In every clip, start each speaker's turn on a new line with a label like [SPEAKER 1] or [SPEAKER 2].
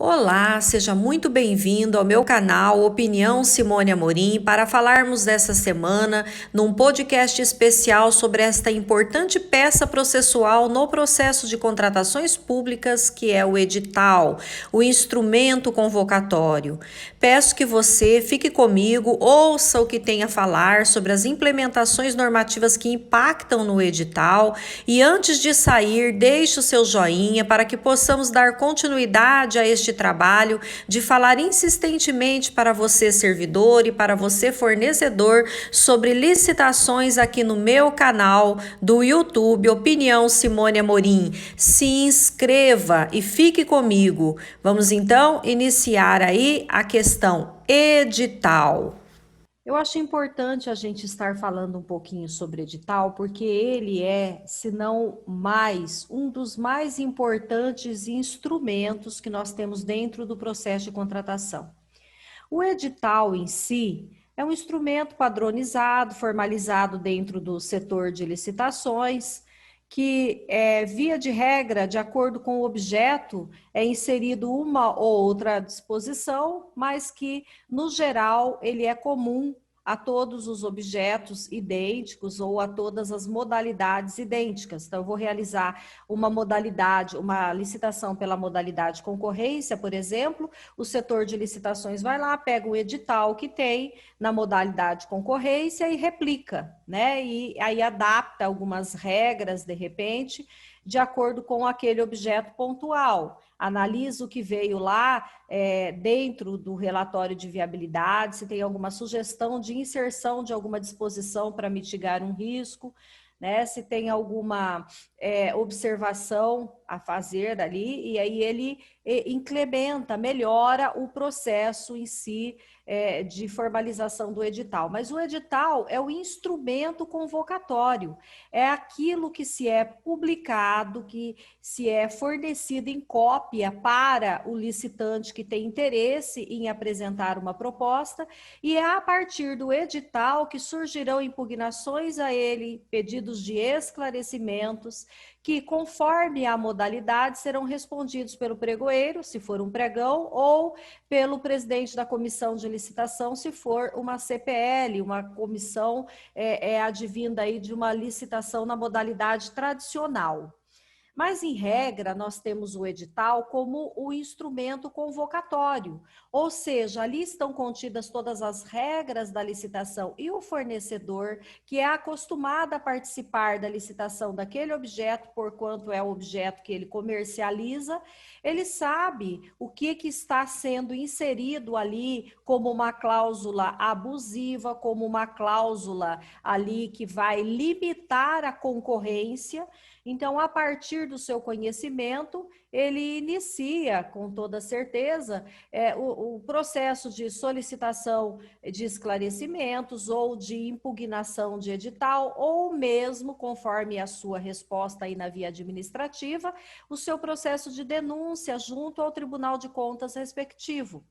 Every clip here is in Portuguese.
[SPEAKER 1] Olá, seja muito bem-vindo ao meu canal Opinião Simone Amorim para falarmos dessa semana num podcast especial sobre esta importante peça processual no processo de contratações públicas, que é o edital, o instrumento convocatório. Peço que você fique comigo, ouça o que tem a falar sobre as implementações normativas que impactam no edital e antes de sair, deixe o seu joinha para que possamos dar continuidade a este trabalho de falar insistentemente para você, servidor, e para você, fornecedor, sobre licitações aqui no meu canal do YouTube Opinião Simone Amorim. Se inscreva e fique comigo. Vamos então iniciar aí a questão edital. Eu acho importante a gente estar falando um pouquinho sobre edital, porque ele é, se não mais, um dos mais importantes instrumentos que nós temos dentro do processo de contratação. O edital em si é um instrumento padronizado, formalizado dentro do setor de licitações, que, via de regra, de acordo com o objeto, é inserido uma ou outra disposição, mas que, no geral, ele é comum a todos os objetos idênticos ou a todas as modalidades idênticas. Então, eu vou realizar uma modalidade, uma licitação pela modalidade concorrência, por exemplo, o setor de licitações vai lá, pega o edital que tem na modalidade concorrência e replica, né? E aí adapta algumas regras, de repente, de acordo com aquele objeto pontual. Analisa o que veio lá dentro do relatório de viabilidade, se tem alguma sugestão de inserção de alguma disposição para mitigar um risco, né? Se tem alguma observação a fazer ali, e aí ele incrementa, melhora o processo em si de formalização do edital. Mas o edital é o instrumento convocatório, é aquilo que se é publicado, que se é fornecido em cópia para o licitante que tem interesse em apresentar uma proposta, e é a partir do edital que surgirão impugnações a ele, pedidos de esclarecimentos, que, conforme a modalidade, serão respondidos pelo pregoeiro, se for um pregão, ou pelo presidente da comissão de licitação, se for uma CPL, uma comissão advinda aí de uma licitação na modalidade tradicional. Mas, em regra, nós temos o edital como o instrumento convocatório, ou seja, ali estão contidas todas as regras da licitação e o fornecedor, que é acostumado a participar da licitação daquele objeto, porquanto é o objeto que ele comercializa, ele sabe o que está sendo inserido ali como uma cláusula abusiva, como uma cláusula ali que vai limitar a concorrência. Então, a partir do seu conhecimento, ele inicia, com toda certeza, o processo de solicitação de esclarecimentos ou de impugnação de edital, ou mesmo, conforme a sua resposta aí na via administrativa, o seu processo de denúncia junto ao Tribunal de Contas respectivo.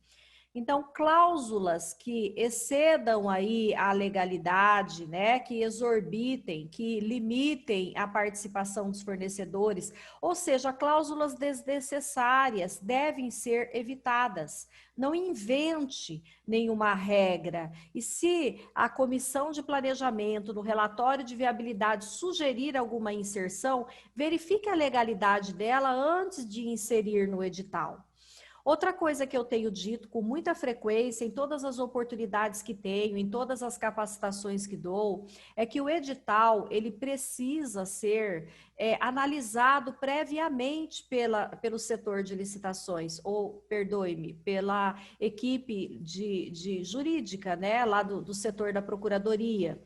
[SPEAKER 1] Então, cláusulas que excedam aí a legalidade, né, que exorbitem, que limitem a participação dos fornecedores, ou seja, cláusulas desnecessárias devem ser evitadas. Não invente nenhuma regra. E se a comissão de planejamento, no relatório de viabilidade, sugerir alguma inserção, verifique a legalidade dela antes de inserir no edital. Outra coisa que eu tenho dito com muita frequência, em todas as oportunidades que tenho, em todas as capacitações que dou, é que o edital, ele precisa ser analisado previamente pelo setor de licitações, ou, perdoe-me, pela equipe de jurídica, né, lá do setor da procuradoria.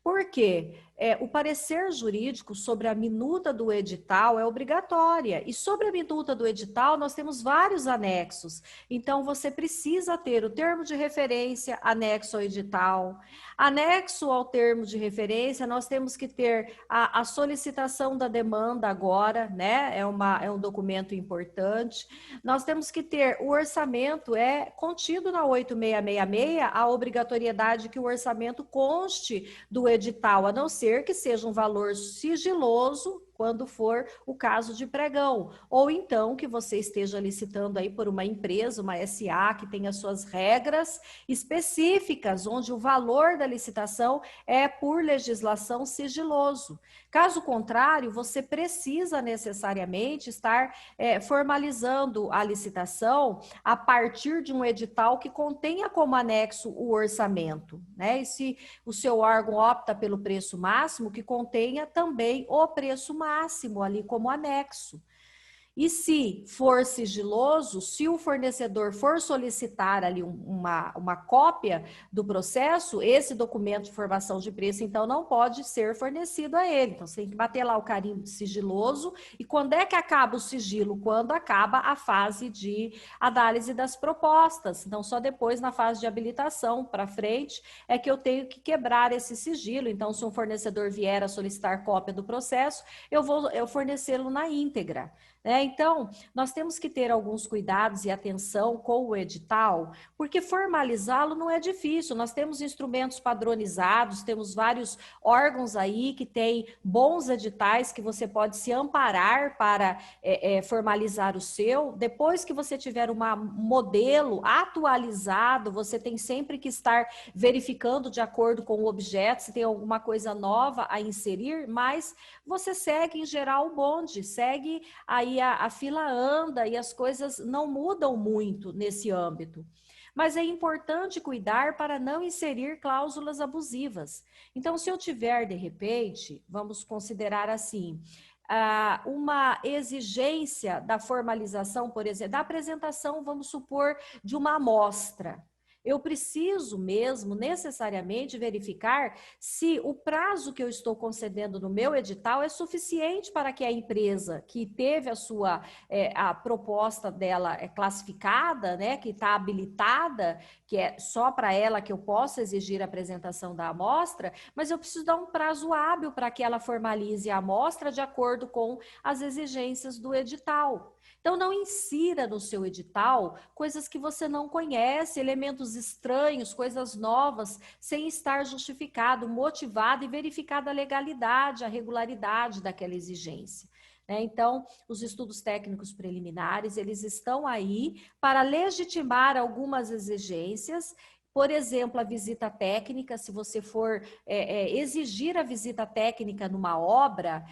[SPEAKER 1] Por quê? O parecer jurídico sobre a minuta do edital é obrigatória. E sobre a minuta do edital, nós temos vários anexos. Então, você precisa ter o termo de referência anexo ao edital. Anexo ao termo de referência, nós temos que ter a solicitação da demanda agora, né? É um documento importante. Nós temos que ter o orçamento, contido na 8666, a obrigatoriedade que o orçamento conste do edital, a não ser que seja um valor sigiloso, quando for o caso de pregão, ou então que você esteja licitando aí por uma empresa, uma SA, que tem as suas regras específicas, onde o valor da licitação é por legislação sigiloso. Caso contrário, você precisa necessariamente estar formalizando a licitação a partir de um edital que contenha como anexo o orçamento, né? E se o seu órgão opta pelo preço máximo, que contenha também o preço máximo ali como anexo. E se for sigiloso, se o fornecedor for solicitar ali uma cópia do processo, esse documento de informação de preço, então, não pode ser fornecido a ele. Então, você tem que bater lá o carimbo de sigiloso. E quando é que acaba o sigilo? Quando acaba a fase de análise das propostas. Então, só depois, na fase de habilitação para frente, é que eu tenho que quebrar esse sigilo. Então, se um fornecedor vier a solicitar cópia do processo, eu vou fornecê-lo na íntegra. Então, nós temos que ter alguns cuidados e atenção com o edital, porque formalizá-lo não é difícil. Nós temos instrumentos padronizados, temos vários órgãos aí que têm bons editais que você pode se amparar para formalizar o seu. Depois que você tiver um modelo atualizado, você tem sempre que estar verificando de acordo com o objeto, se tem alguma coisa nova a inserir, mas você segue em geral o bonde, segue aí a fila anda e as coisas não mudam muito nesse âmbito. Mas é importante cuidar para não inserir cláusulas abusivas. Então, se eu tiver, de repente, vamos considerar assim, uma exigência da formalização, por exemplo, da apresentação, vamos supor, de uma amostra. Eu preciso mesmo, necessariamente, verificar se o prazo que eu estou concedendo no meu edital é suficiente para que a empresa que teve a proposta dela classificada, né, que está habilitada, que é só para ela que eu posso exigir a apresentação da amostra, mas eu preciso dar um prazo hábil para que ela formalize a amostra de acordo com as exigências do edital. Então, não insira no seu edital coisas que você não conhece, elementos estranhos, coisas novas, sem estar justificado, motivado e verificada a legalidade, a regularidade daquela exigência. Então, os estudos técnicos preliminares, eles estão aí para legitimar algumas exigências. Por exemplo, a visita técnica, se você for exigir a visita técnica numa obra,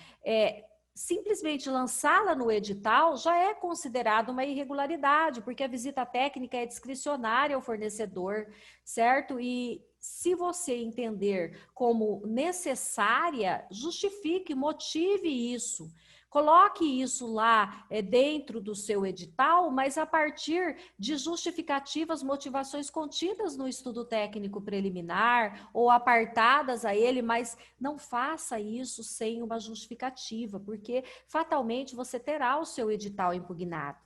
[SPEAKER 1] simplesmente lançá-la no edital já é considerado uma irregularidade, porque a visita técnica é discricionária ao fornecedor, certo? E se você entender como necessária, justifique, motive isso. Coloque isso lá dentro do seu edital, mas a partir de justificativas, motivações contidas no estudo técnico preliminar ou apartadas a ele, mas não faça isso sem uma justificativa, porque fatalmente você terá o seu edital impugnado.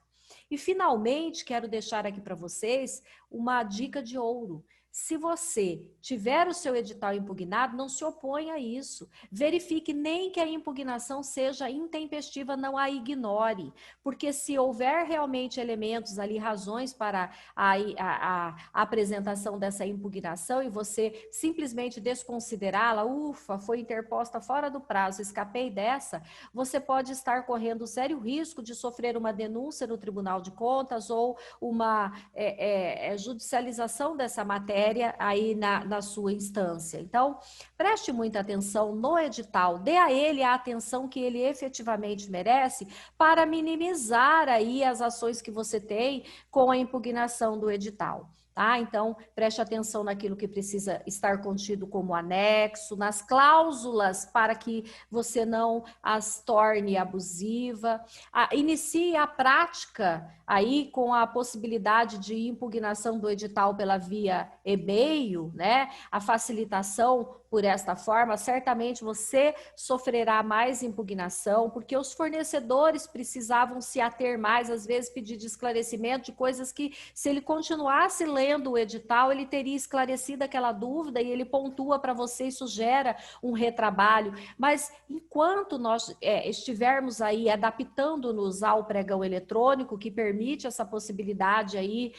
[SPEAKER 1] E finalmente, quero deixar aqui para vocês uma dica de ouro. Se você tiver o seu edital impugnado, não se oponha a isso. Verifique nem que a impugnação seja intempestiva, não a ignore. Porque se houver realmente elementos ali, razões para a apresentação dessa impugnação e você simplesmente desconsiderá-la, ufa, foi interposta fora do prazo, escapei dessa, você pode estar correndo sério risco de sofrer uma denúncia no Tribunal de Contas ou uma judicialização dessa matéria aí na sua instância. Então, preste muita atenção no edital, dê a ele a atenção que ele efetivamente merece para minimizar aí as ações que você tem com a impugnação do edital. Tá? Então, preste atenção naquilo que precisa estar contido como anexo, nas cláusulas para que você não as torne abusiva. Inicie a prática aí com a possibilidade de impugnação do edital pela via e-mail, né? A facilitação por esta forma, certamente você sofrerá mais impugnação, porque os fornecedores precisavam se ater mais, às vezes pedir de esclarecimento de coisas que, se ele continuasse lendo o edital, ele teria esclarecido aquela dúvida e ele pontua para você, isso gera um retrabalho. Mas enquanto nós estivermos aí adaptando-nos ao pregão eletrônico, que permite permite essa possibilidade aí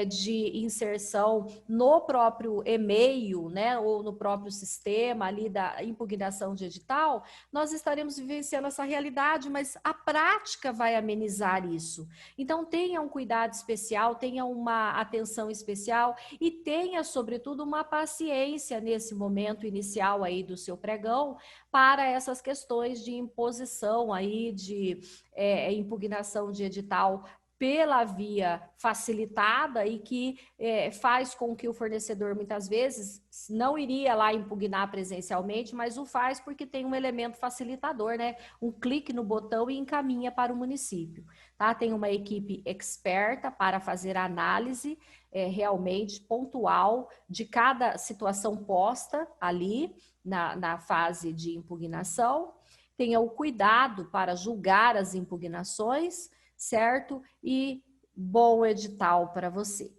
[SPEAKER 1] de inserção no próprio e-mail, né, ou no próprio sistema ali da impugnação de edital, nós estaremos vivenciando essa realidade, mas a prática vai amenizar isso. Então, tenha um cuidado especial, tenha uma atenção especial e tenha, sobretudo, uma paciência nesse momento inicial aí do seu pregão para essas questões de imposição aí de impugnação de edital pela via facilitada e que faz com que o fornecedor, muitas vezes, não iria lá impugnar presencialmente, mas o faz porque tem um elemento facilitador, né? Um clique no botão e encaminha para o município. Tá? Tem uma equipe experta para fazer a análise realmente pontual de cada situação posta ali na fase de impugnação. Tenha o cuidado para julgar as impugnações, certo? E bom edital para você.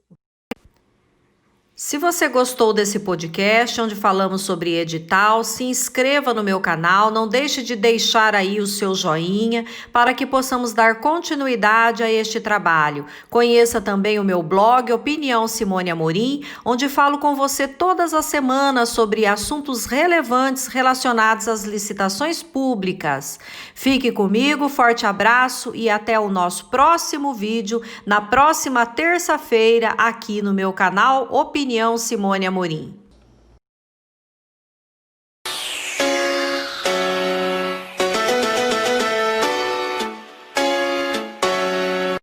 [SPEAKER 1] Se você gostou desse podcast, onde falamos sobre edital, se inscreva no meu canal, não deixe de deixar aí o seu joinha para que possamos dar continuidade a este trabalho. Conheça também o meu blog Opinião Simone Amorim, onde falo com você todas as semanas sobre assuntos relevantes relacionados às licitações públicas. Fique comigo, forte abraço e até o nosso próximo vídeo, na próxima terça-feira, aqui no meu canal Opinião Simone Amorim.